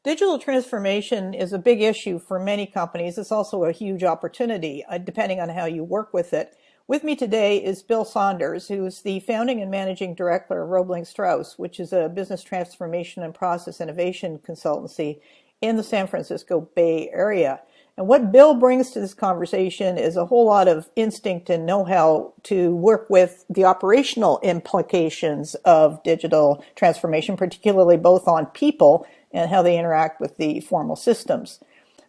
Digital transformation is a big issue for many companies. It's also a huge opportunity, depending on how you work with it. With me today is Bill Saunders, who is the founding and managing director of Roebling Strauss, which is a business transformation and process innovation consultancy in the San Francisco Bay Area. And what Bill brings to this conversation is a whole lot of instinct and know-how to work with the operational implications of digital transformation, particularly both on people and how they interact with the formal systems.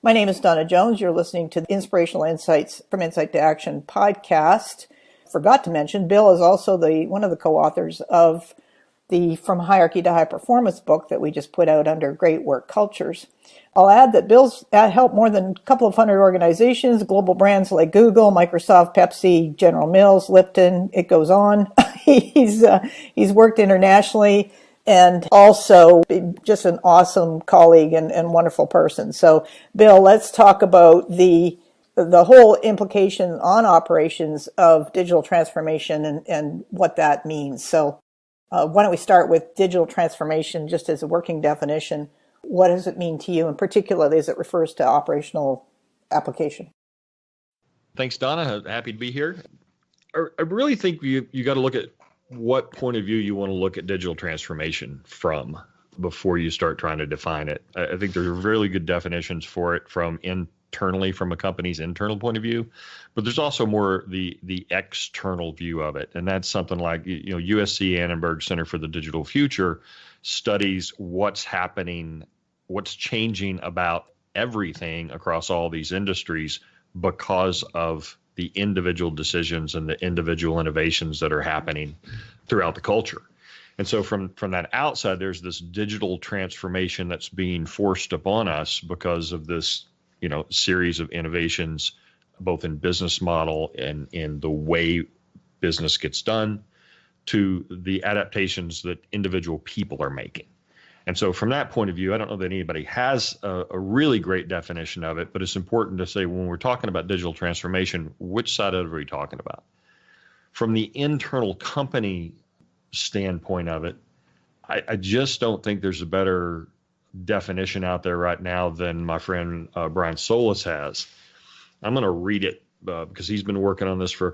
My name is Donna Jones. You're listening to the Inspirational Insights from Insight to Action podcast. Forgot to mention, Bill is also one of the co-authors of the From Hierarchy to High Performance book that we just put out under Great Work Cultures. I'll add that Bill's helped more than a couple of hundred organizations, global brands like Google, Microsoft, Pepsi, General Mills, Lipton, it goes on. He's worked internationally and also just an awesome colleague and wonderful person. So, Bill, let's talk about the whole implication on operations of digital transformation and what that means. So, why don't we start with digital transformation just as a working definition? What does it mean to you, and particularly as it refers to operational application? Thanks, Donna. Happy to be here. I really think you got to look at what point of view you want to look at digital transformation from before you start trying to define it. I think there are really good definitions for it from internally, from a company's internal point of view, but there's also more the external view of it. And that's something like, USC Annenberg Center for the Digital Future studies what's happening, what's changing about everything across all these industries because of the individual decisions and the individual innovations that are happening throughout the culture. And so from that outside, there's this digital transformation that's being forced upon us because of this, series of innovations, both in business model and in the way business gets done, to the adaptations that individual people are making. And so from that point of view, I don't know that anybody has a really great definition of it, but it's important to say when we're talking about digital transformation, which side of it are we talking about? From the internal company standpoint of it, I just don't think there's a better definition out there right now than my friend Brian Solis has. I'm going to read it because he's been working on this for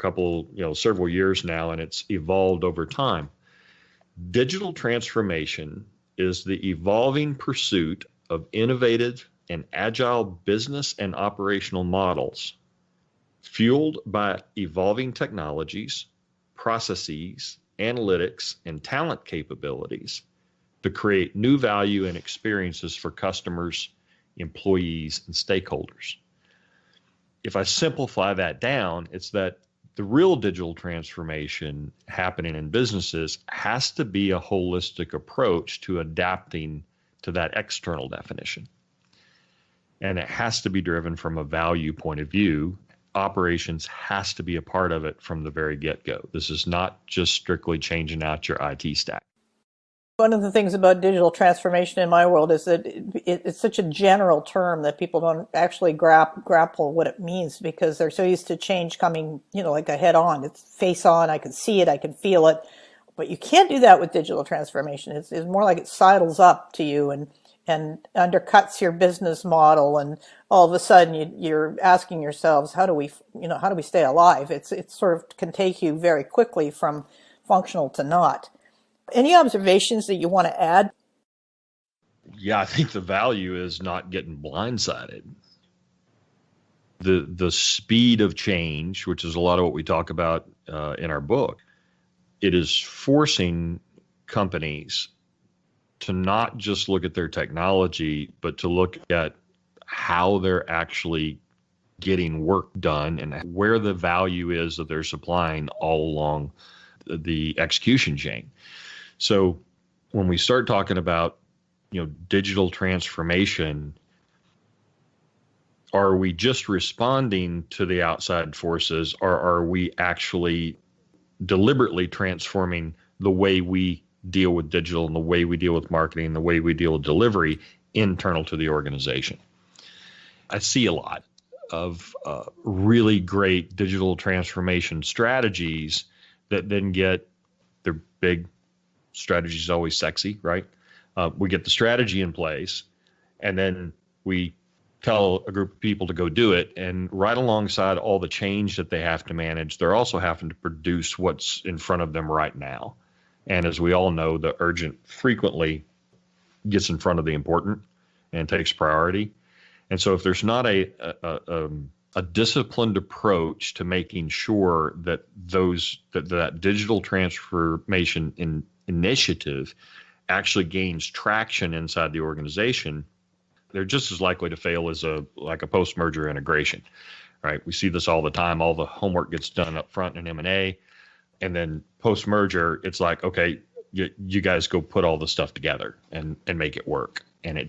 several years now, and it's evolved over time. Digital transformation is the evolving pursuit of innovative and agile business and operational models, fueled by evolving technologies, processes, analytics, and talent capabilities to create new value and experiences for customers, employees, and stakeholders. If I simplify that down, it's that the real digital transformation happening in businesses has to be a holistic approach to adapting to that external definition. And it has to be driven from a value point of view. Operations has to be a part of it from the very get-go. This is not just strictly changing out your IT stack. One of the things about digital transformation in my world is that it's such a general term that people don't actually grapple what it means because they're so used to change coming, like a head on. It's face on. I can see it. I can feel it. But you can't do that with digital transformation. It's more like it sidles up to you and undercuts your business model. And all of a sudden you're asking yourselves, how do we stay alive? It sort of can take you very quickly from functional to not. Any observations that you want to add? Yeah, I think the value is not getting blindsided. The speed of change, which is a lot of what we talk about in our book, it is forcing companies to not just look at their technology, but to look at how they're actually getting work done and where the value is that they're supplying all along the execution chain. So when we start talking about, digital transformation, are we just responding to the outside forces, or are we actually deliberately transforming the way we deal with digital and the way we deal with marketing and the way we deal with delivery internal to the organization? I see a lot of really great digital transformation strategies that then get their big strategy is always sexy, right? We get the strategy in place, and then we tell a group of people to go do it. And right alongside all the change that they have to manage, they're also having to produce what's in front of them right now. And as we all know, the urgent frequently gets in front of the important and takes priority. And so if there's not a disciplined approach to making sure that that digital transformation initiative actually gains traction inside the organization, they're just as likely to fail as a post-merger integration, right? We see this all the time. All the homework gets done up front in M&A, and then post-merger, it's like, okay, you guys go put all the stuff together and make it work. And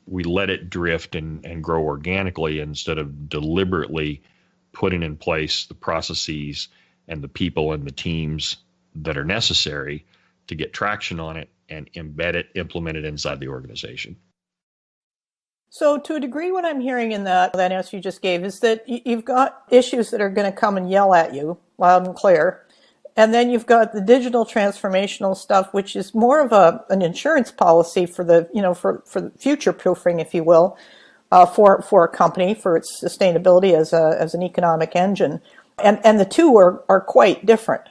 we let it drift and grow organically instead of deliberately putting in place the processes and the people and the teams that are necessary to get traction on it and embed it, implement it inside the organization. So to a degree, what I'm hearing in that answer you just gave is that you've got issues that are going to come and yell at you loud and clear. And then you've got the digital transformational stuff, which is more of an insurance policy for the, for the future proofing, if you will, for a company, for its sustainability as an economic engine. And the two are quite different.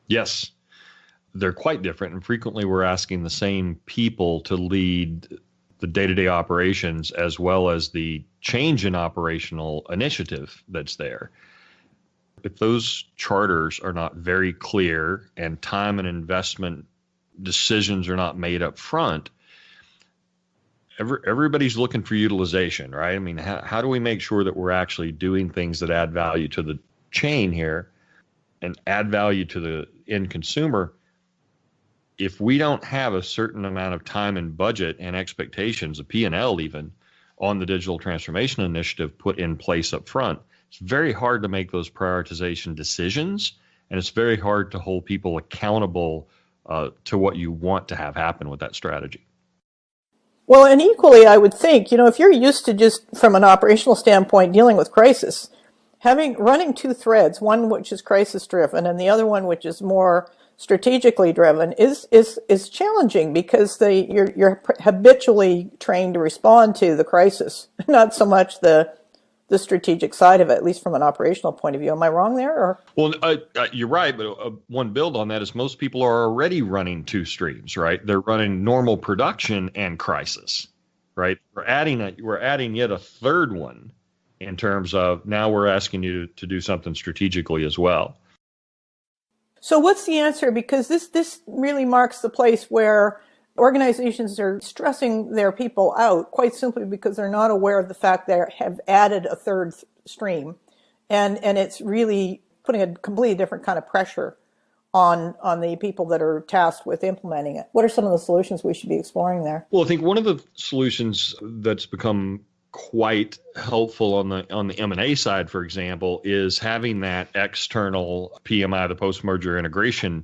Yes, they're quite different. And frequently we're asking the same people to lead the day-to-day operations as well as the change in operational initiative that's there. If those charters are not very clear and time and investment decisions are not made up front, everybody's looking for utilization, right? I mean, how do we make sure that we're actually doing things that add value to the chain here and add value to the end consumer? If we don't have a certain amount of time and budget and expectations, a P&L even, on the digital transformation initiative put in place up front, it's very hard to make those prioritization decisions, and it's very hard to hold people accountable to what you want to have happen with that strategy. Well, and equally, I would think, if you're used to just from an operational standpoint dealing with crisis, running two threads, one which is crisis driven and the other one which is more strategically driven is challenging because you're habitually trained to respond to the crisis, not so much the strategic side of it, at least from an operational point of view. Am I wrong there? Or? Well, you're right, but one build on that is most people are already running two streams, right? They're running normal production and crisis, right? We're adding yet a third one in terms of now we're asking you to do something strategically as well. So what's the answer? Because this really marks the place where organizations are stressing their people out quite simply because they're not aware of the fact they have added a third stream. And it's really putting a completely different kind of pressure on the people that are tasked with implementing it. What are some of the solutions we should be exploring there? Well, I think one of the solutions that's become quite helpful on the M&A side, for example, is having that external PMI, the post-merger integration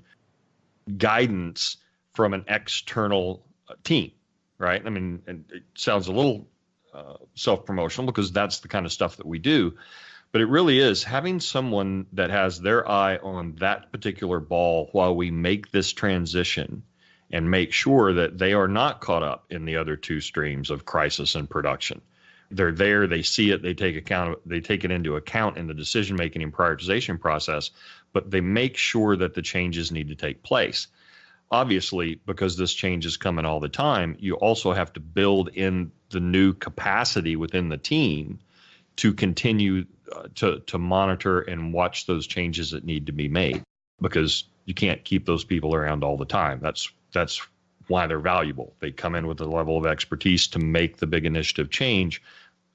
guidance from an external team, right? I mean, and it sounds a little self-promotional because that's the kind of stuff that we do, but it really is having someone that has their eye on that particular ball while we make this transition and make sure that they are not caught up in the other two streams of crisis and production. They're there, they see it, they take it into account in the decision-making and prioritization process, but they make sure that the changes need to take place. Obviously, because this change is coming all the time, you also have to build in the new capacity within the team to continue to monitor and watch those changes that need to be made, because you can't keep those people around all the time. That's why they're valuable. They come in with a level of expertise to make the big initiative change,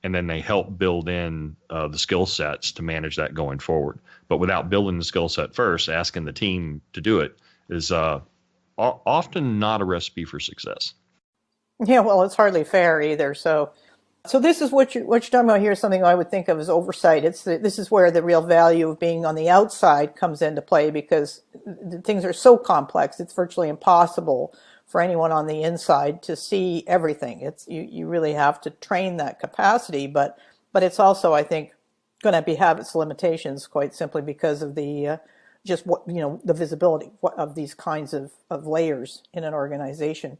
and then they help build in the skill sets to manage that going forward. But without building the skill set first, asking the team to do it is often not a recipe for success. Yeah, well, it's hardly fair either. So this is what you're talking about here. Something I would think of as oversight. This is where the real value of being on the outside comes into play, because things are so complex. It's virtually impossible for anyone on the inside to see everything. You really have to train that capacity, but it's also, I think, going to have its limitations quite simply because of the the visibility of these kinds of layers in an organization.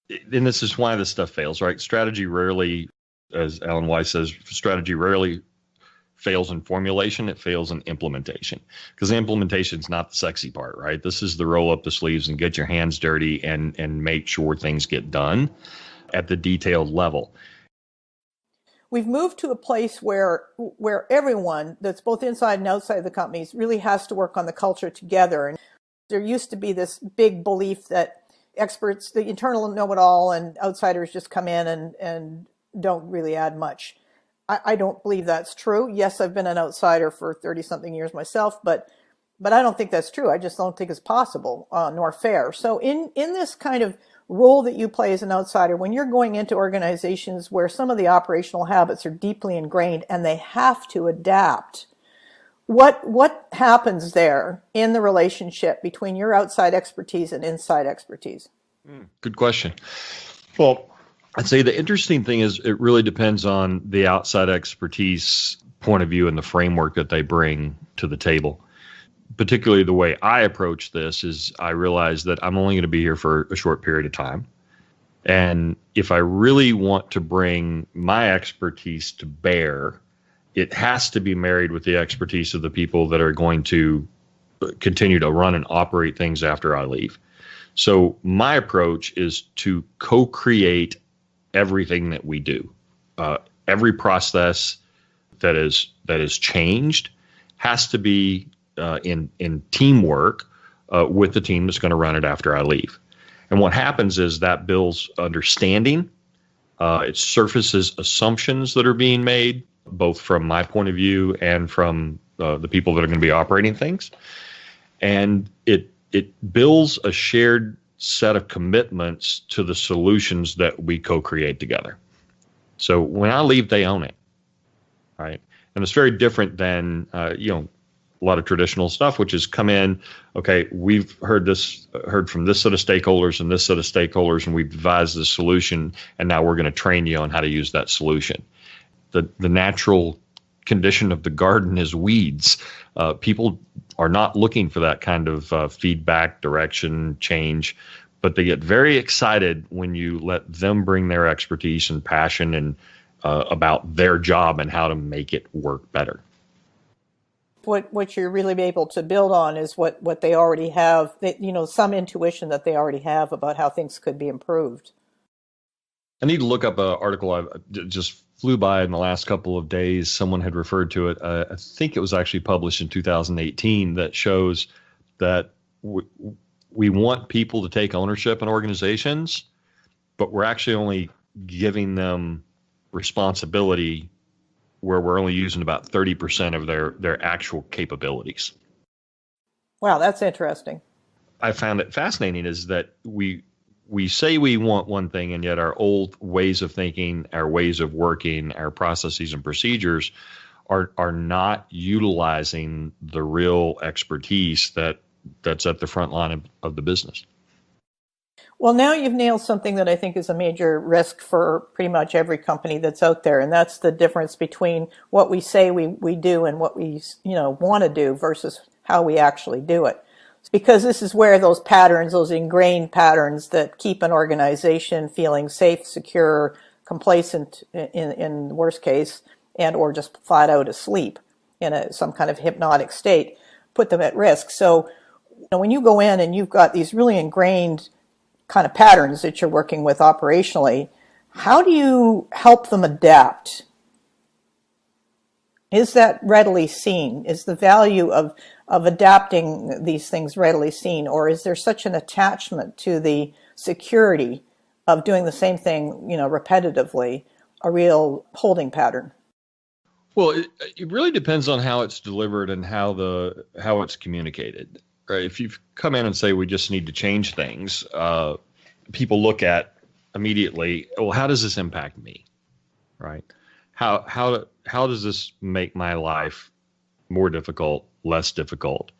And this is why this stuff fails, right? Strategy rarely, as Alan Weiss says, strategy rarely fails in formulation, it fails in implementation, because implementation is not the sexy part, right? This is the roll up the sleeves and get your hands dirty and make sure things get done at the detailed level. We've moved to a place where everyone that's both inside and outside the companies really has to work on the culture together. And there used to be this big belief that experts, the internal know it all, and outsiders just come in and don't really add much. I don't believe that's true. Yes, I've been an outsider for 30 something years myself, but I don't think that's true. I just don't think it's possible nor fair. So in this kind of role that you play as an outsider, when you're going into organizations where some of the operational habits are deeply ingrained and they have to adapt, what happens there in the relationship between your outside expertise and inside expertise? Good question. Well, I'd say the interesting thing is it really depends on the outside expertise point of view and the framework that they bring to the table. Particularly the way I approach this is I realize that I'm only going to be here for a short period of time. And if I really want to bring my expertise to bear, it has to be married with the expertise of the people that are going to continue to run and operate things after I leave. So my approach is to co-create everything that we do. Every process that is changed has to be in teamwork with the team that's going to run it after I leave. And what happens is that builds understanding. It surfaces assumptions that are being made, both from my point of view and from the people that are going to be operating things. And it builds a shared set of commitments to the solutions that we co-create together. So when I leave, they own it, right? And it's very different than a lot of traditional stuff, which is come in, okay, we've heard from this set of stakeholders and this set of stakeholders, and we've devised the solution, and now we're going to train you on how to use that solution. The natural condition of the garden is weeds. People are not looking for that kind of feedback, direction, change, but they get very excited when you let them bring their expertise and passion and about their job and how to make it work better. What you're really able to build on is what they already have, some intuition that they already have about how things could be improved. I need to look up an article I just flew by in the last couple of days. Someone had referred to it. I think it was actually published in 2018 that shows that we want people to take ownership in organizations, but we're actually only giving them responsibility where we're only using about 30% of their actual capabilities. Wow, that's interesting. I found it fascinating is that we say we want one thing, and yet our old ways of thinking, our ways of working, our processes and procedures are not utilizing the real expertise that's at the front line of the business. Well, now you've nailed something that I think is a major risk for pretty much every company that's out there, and that's the difference between what we say we do and what we want to do versus how we actually do it. Because this is where those patterns, those ingrained patterns that keep an organization feeling safe, secure, complacent in the worst case, and or just flat out asleep in some kind of hypnotic state, put them at risk. So when you go in and you've got these really ingrained kind of patterns that you're working with operationally, how do you help them adapt? Is that readily seen? Is the value of adapting these things readily seen? Or is there such an attachment to the security of doing the same thing, repetitively, a real holding pattern? Well, it really depends on how it's delivered and how it's communicated. Right? If you come in and say we just need to change things, people look at immediately, well, how does this impact me? Right? How does this make my life more difficult, less difficult?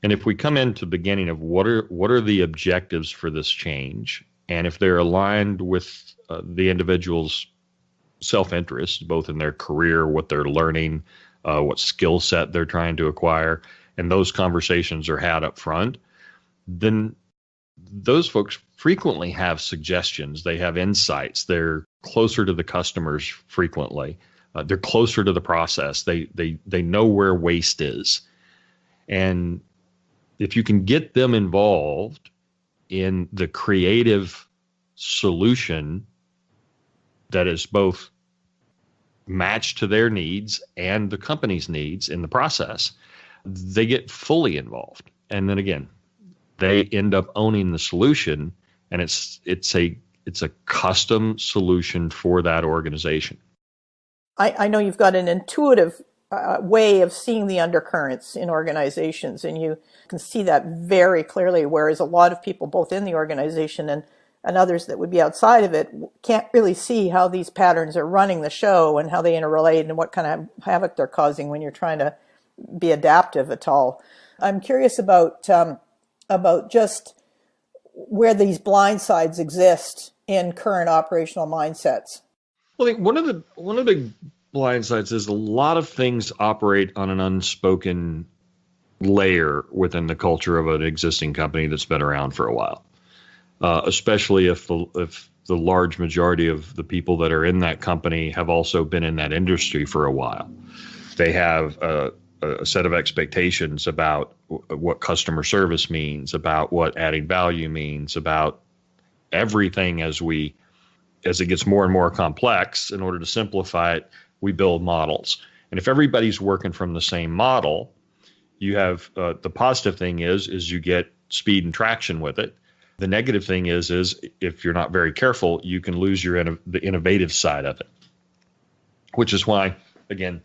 And if we come into the beginning of what are the objectives for this change, and if they're aligned with the individual's self-interest, both in their career, what they're learning, what skill set they're trying to acquire, and those conversations are had up front, then those folks frequently have suggestions. They have insights. They're closer to the customers frequently. They're closer to the process. They know where waste is. And if you can get them involved in the creative solution that is both matched to their needs and the company's needs in the process, they get fully involved. And then again, they end up owning the solution, and it's a custom solution for that organization. I know you've got an intuitive way of seeing the undercurrents in organizations, and you can see that very clearly, whereas a lot of people, both in the organization and others that would be outside of it, can't really see how these patterns are running the show and how they interrelate and what kind of havoc they're causing when you're trying to be adaptive at all. I'm curious about just where these blind sides exist in current operational mindsets. Well, I think one of the blind sides is a lot of things operate on an unspoken layer within the culture of an existing company that's been around for a while. Especially if the large majority of the people that are in that company have also been in that industry for a while. They have a set of expectations about what customer service means, about what adding value means, about everything as it gets more and more complex. In order to simplify it, we build models. And if everybody's working from the same model, you have the positive thing is you get speed and traction with it. The negative thing is if you're not very careful, you can lose the innovative side of it, which is why, again,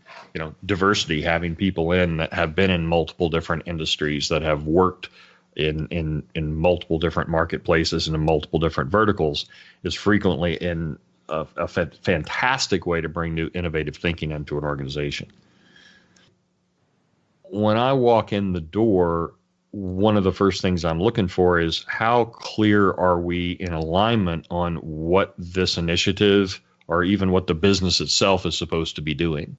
diversity, having people in that have been in multiple different industries, that have worked in multiple different marketplaces and in multiple different verticals, is frequently in a fantastic way to bring new innovative thinking into an organization. When I walk in the door, one of the first things I'm looking for is how clear are we in alignment on what this initiative or even what the business itself is supposed to be doing.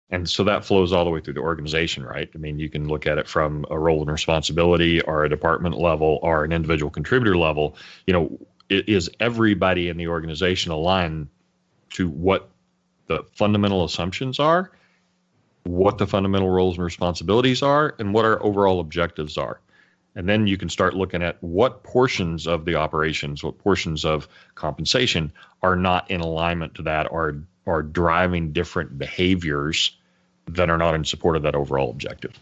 And so that flows all the way through the organization, right? I mean, you can look at it from a role and responsibility or a department level or an individual contributor level. Is everybody in the organization aligned to what the fundamental assumptions are, what the fundamental roles and responsibilities are, and what our overall objectives are? And then you can start looking at what portions of the operations, what portions of compensation are not in alignment to that, are driving different behaviors that are not in support of that overall objective.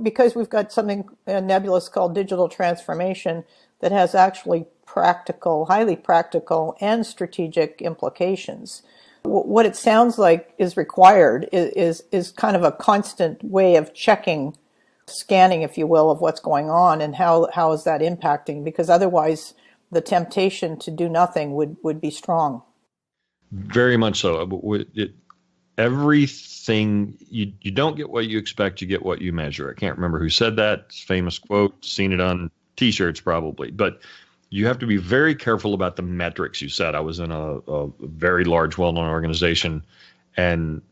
Because we've got something nebulous called digital transformation that has actually highly practical and strategic implications. What it sounds like is required is kind of a constant way of scanning, if you will, of what's going on and how is that impacting, because otherwise the temptation to do nothing would be strong. Very much so. Everything, you don't get what you expect, you get what you measure. I can't remember who said that. It's a famous quote, seen it on T-shirts probably, but you have to be very careful about the metrics you set. I was in a very large, well-known organization, and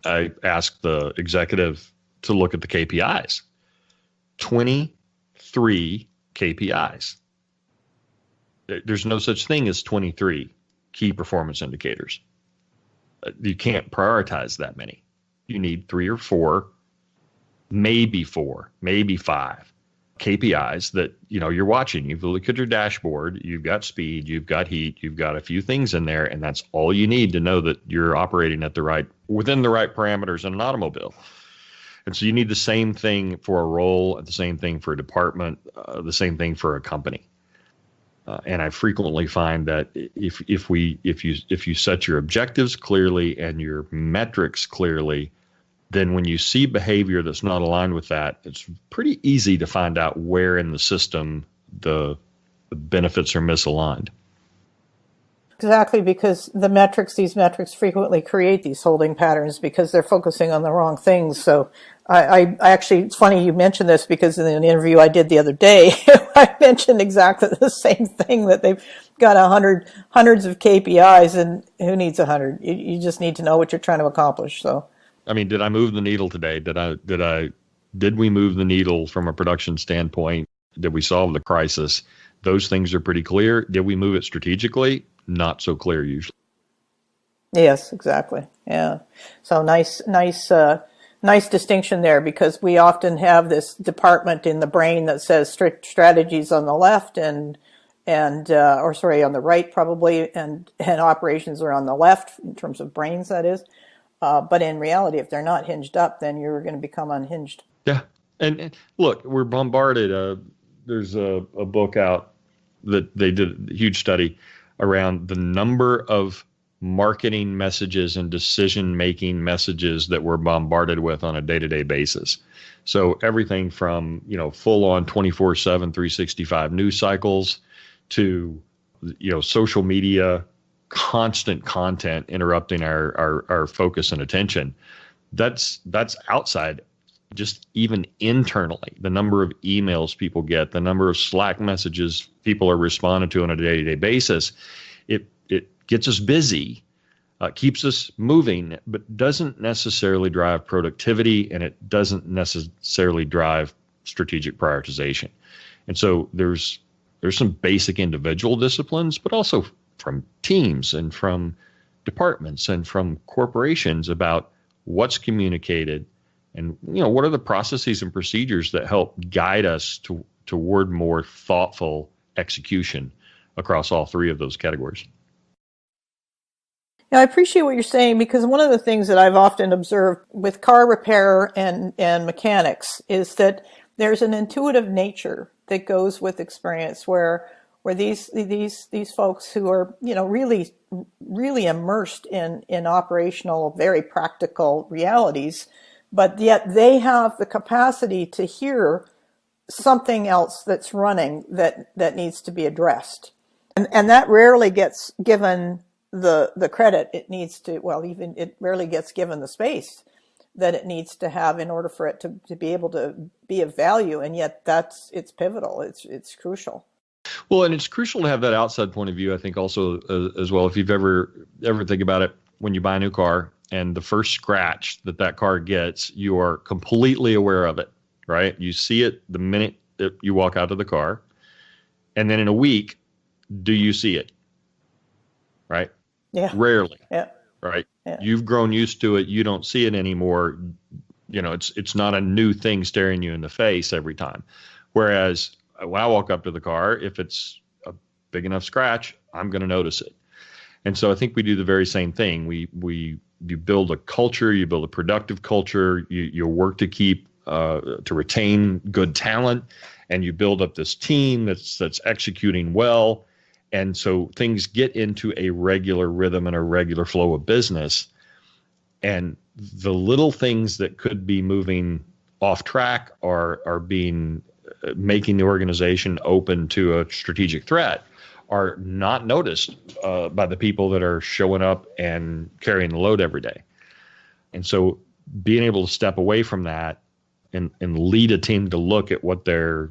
I asked the executive to look at the KPIs. 23 KPIs. There's no such thing as 23 key performance indicators. You can't prioritize that many. You need 3 or 4, maybe 4, maybe 5 KPIs that you're watching. You've looked at your dashboard, you've got speed, you've got heat, you've got a few things in there, and that's all you need to know that you're operating within the right parameters in an automobile. And so you need the same thing for a role, the same thing for a department, the same thing for a company. And I frequently find that if you set your objectives clearly and your metrics clearly, then when you see behavior that's not aligned with that, it's pretty easy to find out where in the system the benefits are misaligned. Exactly, because these metrics frequently create these holding patterns because they're focusing on the wrong things. So I actually, it's funny you mentioned this, because in an interview I did the other day, I mentioned exactly the same thing, that they've got hundreds of KPIs, and who needs 100? You just need to know what you're trying to accomplish. So, I mean, did I move the needle today? Did we move the needle from a production standpoint? Did we solve the crisis? Those things are pretty clear. Did we move it strategically? Not so clear usually. Yes, exactly. Yeah. So nice distinction there, because we often have this department in the brain that says strategies on the left and or sorry, on the right probably, and operations are on the left in terms of brains, that is. But in reality, if they're not hinged up, then you're going to become unhinged. Yeah. And look, we're bombarded. There's a book out that they did a huge study around the number of marketing messages and decision-making messages that we're bombarded with on a day-to-day basis. So everything from, full-on 24/7, 365 news cycles to, social media, constant content interrupting our focus and attention. That's outside. Just even internally, the number of emails people get, the number of Slack messages people are responding to on a day-to-day basis, it gets us busy, keeps us moving, but doesn't necessarily drive productivity, and it doesn't necessarily drive strategic prioritization. And so there's some basic individual disciplines, but also from teams and from departments and from corporations about what's communicated. And, what are the processes and procedures that help guide us toward more thoughtful execution across all three of those categories? Yeah, I appreciate what you're saying, because one of the things that I've often observed with car repair and mechanics is that there's an intuitive nature that goes with experience where these folks who are, really immersed in operational, very practical realities, but yet they have the capacity to hear something else that's running that needs to be addressed. And that rarely gets given the credit it needs to, even it rarely gets given the space that it needs to have in order for it to be able to be of value. And yet it's pivotal. It's crucial. Well, and it's crucial to have that outside point of view, I think, also as well. If you've ever think about it, when you buy a new car and the first scratch that car gets, you are completely aware of it, right? You see it the minute that you walk out of the car. And then in a week, do you see it? Right? Yeah. Rarely. Yeah. Right? Yeah. You've grown used to it. You don't see it anymore. It's not a new thing staring you in the face every time. Whereas when I walk up to the car, if it's a big enough scratch, I'm going to notice it. And so I think we do the very same thing. You build a culture, you build a productive culture, you work to keep to retain good talent, and you build up this team that's executing well. And so things get into a regular rhythm and a regular flow of business. And the little things that could be moving off track are making the organization open to a strategic threat are not noticed by the people that are showing up and carrying the load every day. And so being able to step away from that and lead a team to look at what their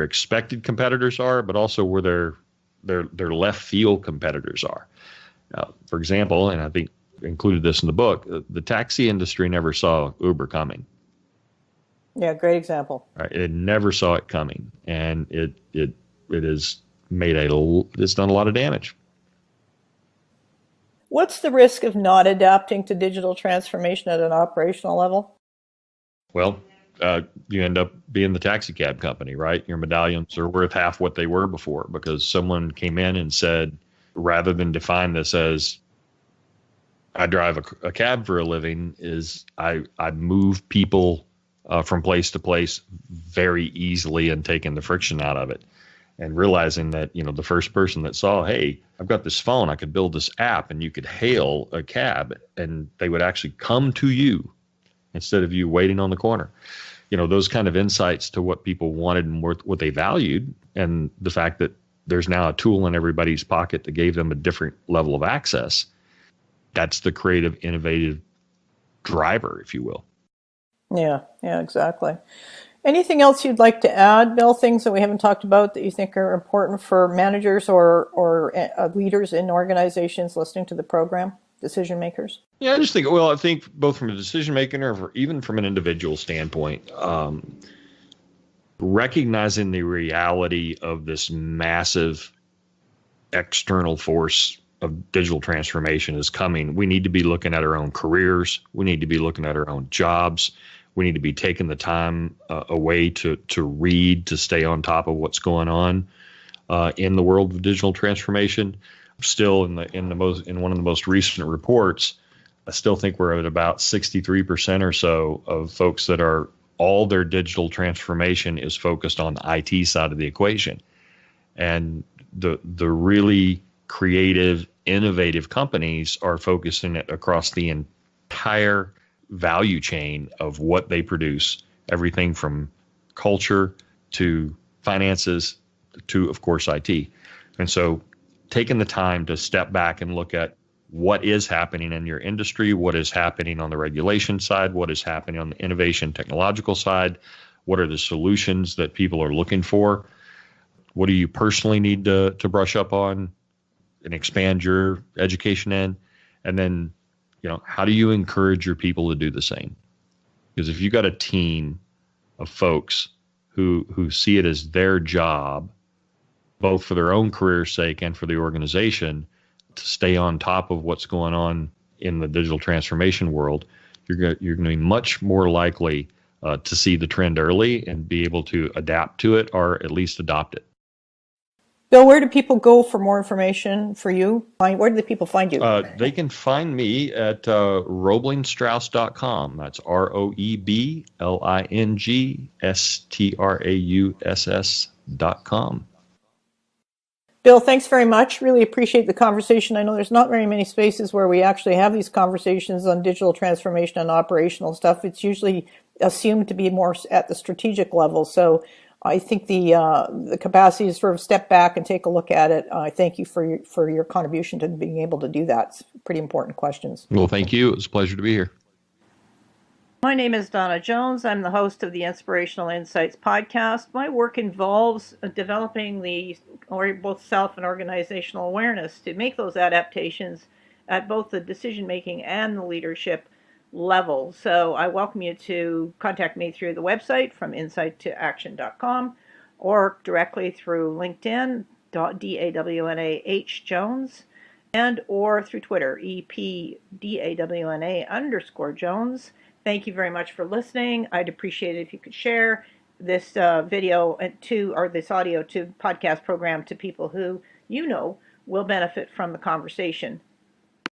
expected competitors are, but also where their left field competitors are. For example, and I think included this in the book, the taxi industry never saw Uber coming. Yeah, great example. Right, it never saw it coming, and it has it's done a lot of damage. What's the risk of not adapting to digital transformation at an operational level? Well, you end up being the taxi cab company, right? Your medallions are worth half what they were before because someone came in and said, rather than define this as I drive a cab for a living, is I move people from place to place very easily and taking the friction out of it. And realizing that, the first person that saw, hey, I've got this phone, I could build this app and you could hail a cab and they would actually come to you instead of you waiting on the corner. Those kind of insights to what people wanted and what they valued, and the fact that there's now a tool in everybody's pocket that gave them a different level of access. That's the creative, innovative driver, if you will. Yeah, exactly. Anything else you'd like to add, Bill? Things that we haven't talked about that you think are important for managers or leaders in organizations listening to the program, decision makers? Yeah, I think both from a decision maker or even from an individual standpoint, recognizing the reality of this massive external force of digital transformation is coming, we need to be looking at our own careers. We need to be looking at our own jobs. We need to be taking the time away to read, to stay on top of what's going on in the world of digital transformation. Still, in one of the most recent reports, I still think we're at about 63% or so of folks that are all their digital transformation is focused on the IT side of the equation. And the really creative, innovative companies are focusing it across the entire value chain of what they produce, everything from culture to finances to, of course, IT. And so taking the time to step back and look at what is happening in your industry, what is happening on the regulation side, what is happening on the innovation technological side, what are the solutions that people are looking for, what do you personally need to brush up on and expand your education in, and then, how do you encourage your people to do the same? Because if you've got a team of folks who see it as their job, both for their own career's sake and for the organization, to stay on top of what's going on in the digital transformation world, you're going to be much more likely to see the trend early and be able to adapt to it or at least adopt it. Bill, where do people go for more information for you? Where do the people find you? They can find me at roeblingstrauss.com. That's ROEBLINGSTRAUSS.com. Bill, thanks very much. Really appreciate the conversation. I know there's not very many spaces where we actually have these conversations on digital transformation and operational stuff. It's usually assumed to be more at the strategic level. So I think the capacity to sort of step back and take a look at it. I thank you for your contribution to being able to do that. It's pretty important questions. Well, thank you. It was a pleasure to be here. My name is Donna Jones. I'm the host of the Inspirational Insights podcast. My work involves developing both self and organizational awareness to make those adaptations at both the decision-making and the leadership level. So I welcome you to contact me through the website from insighttoaction.com or directly through LinkedIn, DAWNAH Jones, and or through Twitter, EPDAWNA_Jones. Thank you very much for listening. I'd appreciate it if you could share this video or this audio to podcast program to people who will benefit from the conversation.